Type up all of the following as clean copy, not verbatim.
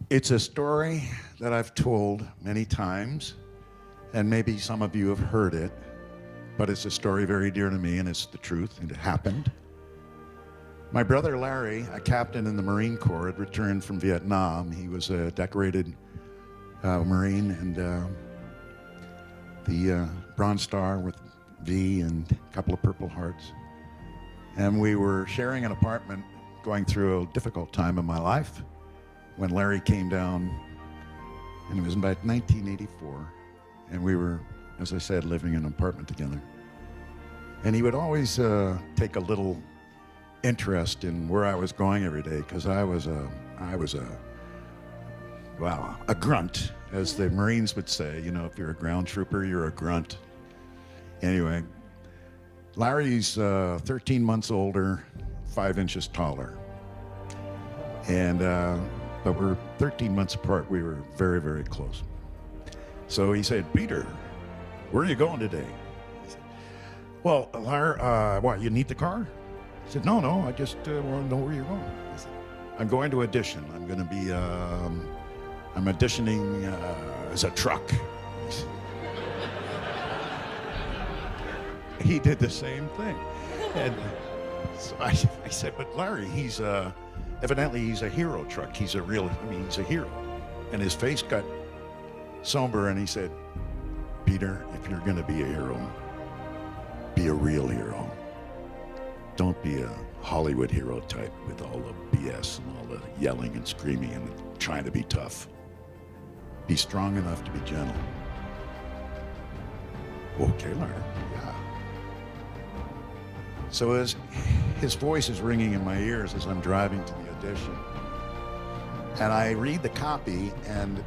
It's a story that I've told many times, and maybe some of you have heard it, but it's a story very dear to me, and it's the truth, and it happened. My brother Larry, a captain in the Marine Corps, had returned from Vietnam. He was a decorated Marine, and the Bronze Star with V and a couple of Purple Hearts. And we were sharing an apartment, going through a difficult time in my life, when Larry came down, and it was about 1984, and we were, as I said, living in an apartment together. And he would always take a little interest in where I was going every day, because I was a grunt, as the Marines would say. You know, if you're a ground trooper, you're a grunt. Anyway, Larry's 13 months older, 5 inches taller. And but we're 13 months apart. We were very, very close. So he said, "Peter, where are you going today?" I said, "Well, Larry, what, you need the car?" I said, No, I just want to know where you're going." I said, "I'm going to audition. I'm going to be, I'm auditioning as a truck." He did the same thing. And so I said, "But Larry, he's evidently he's a hero truck. He's a hero." And his face got somber, and he said, "Peter, if you're going to be a hero, be a real hero. Don't be a Hollywood hero type with all the BS and all the yelling and screaming and trying to be tough. Be strong enough to be gentle." "Okay, Larry, yeah." So as his voice is ringing in my ears as I'm driving to the audition, and I read the copy, and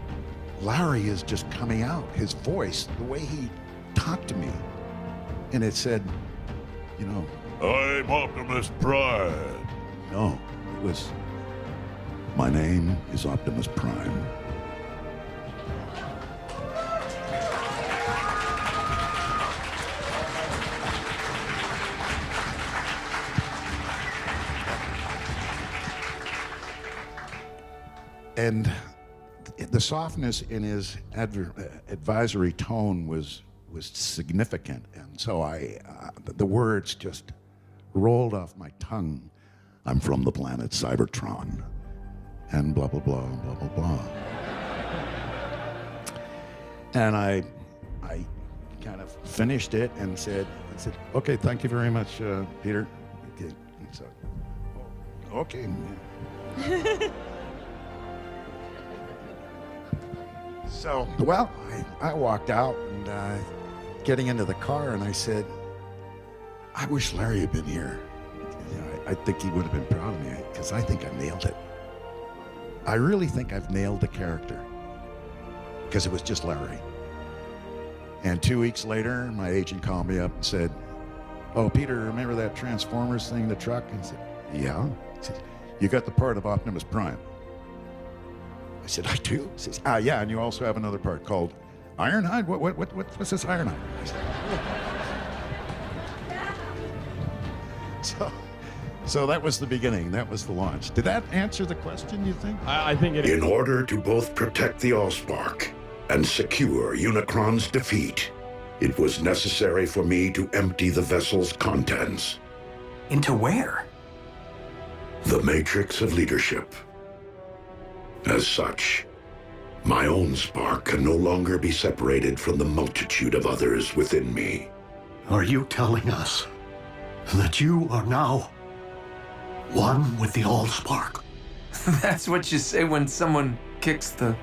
Larry is just coming out. His voice, the way he talked to me, and it said, you know, "I'm Optimus Prime." No, it was, "My name is Optimus Prime." And the softness in his advisory tone was significant, and so the words just rolled off my tongue. "I'm from the planet Cybertron," and blah blah blah blah blah blah. And I kind of finished it and said, "Okay, thank you very much, Peter." Okay, so, okay. So, well, I walked out, and getting into the car, and I said, "I wish Larry had been here. You know, I think he would have been proud of me, because I think I nailed it. I really think I've nailed the character, because it was just Larry." And 2 weeks later, my agent called me up and said, "Oh, Peter, remember that Transformers thing, the truck?" And I said, "Yeah." He said, "You got the part of Optimus Prime." I said, "I do?" He says, "Yeah, and you also have another part called Ironhide? What's this Ironhide?" I said, So that was the beginning. That was the launch. Did that answer the question, you think? I think it is. In order to both protect the Allspark and secure Unicron's defeat, it was necessary for me to empty the vessel's contents. Into where? The matrix of leadership. As such, my own spark can no longer be separated from the multitude of others within me. Are you telling us that you are now one with the Allspark? That's what you say when someone kicks the...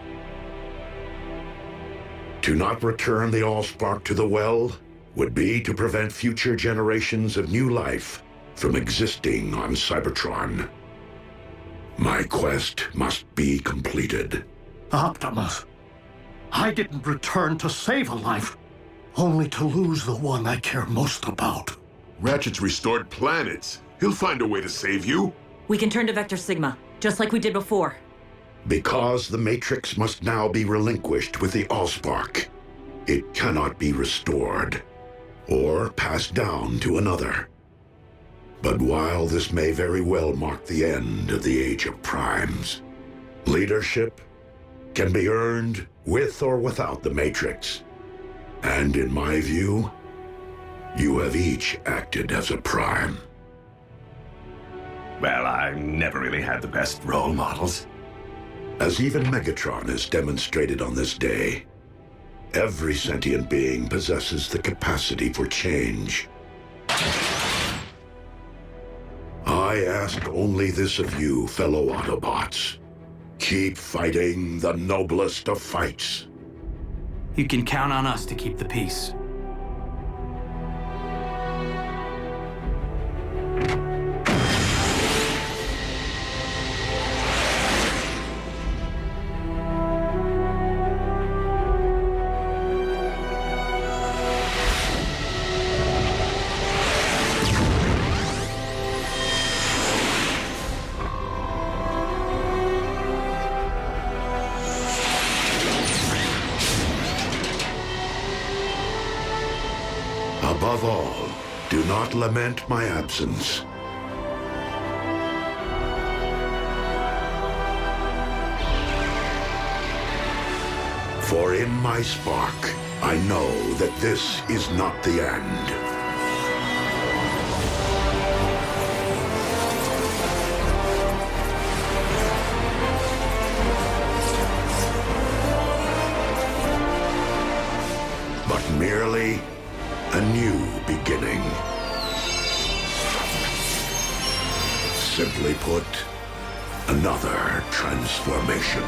To not return the Allspark to the well would be to prevent future generations of new life from existing on Cybertron. My quest must be completed. Optimus, I didn't return to save a life, only to lose the one I care most about. Ratchet's restored planets. He'll find a way to save you. We can turn to Vector Sigma, just like we did before. Because the Matrix must now be relinquished with the Allspark, it cannot be restored or passed down to another. But while this may very well mark the end of the Age of Primes, leadership can be earned with or without the Matrix. And in my view, you have each acted as a Prime. Well, I never really had the best role models. As even Megatron has demonstrated on this day, every sentient being possesses the capacity for change. I ask only this of you, fellow Autobots. Keep fighting the noblest of fights. You can count on us to keep the peace. Above all, do not lament my absence. For in my spark, I know that this is not the end. But merely a new beginning. Simply put, another transformation.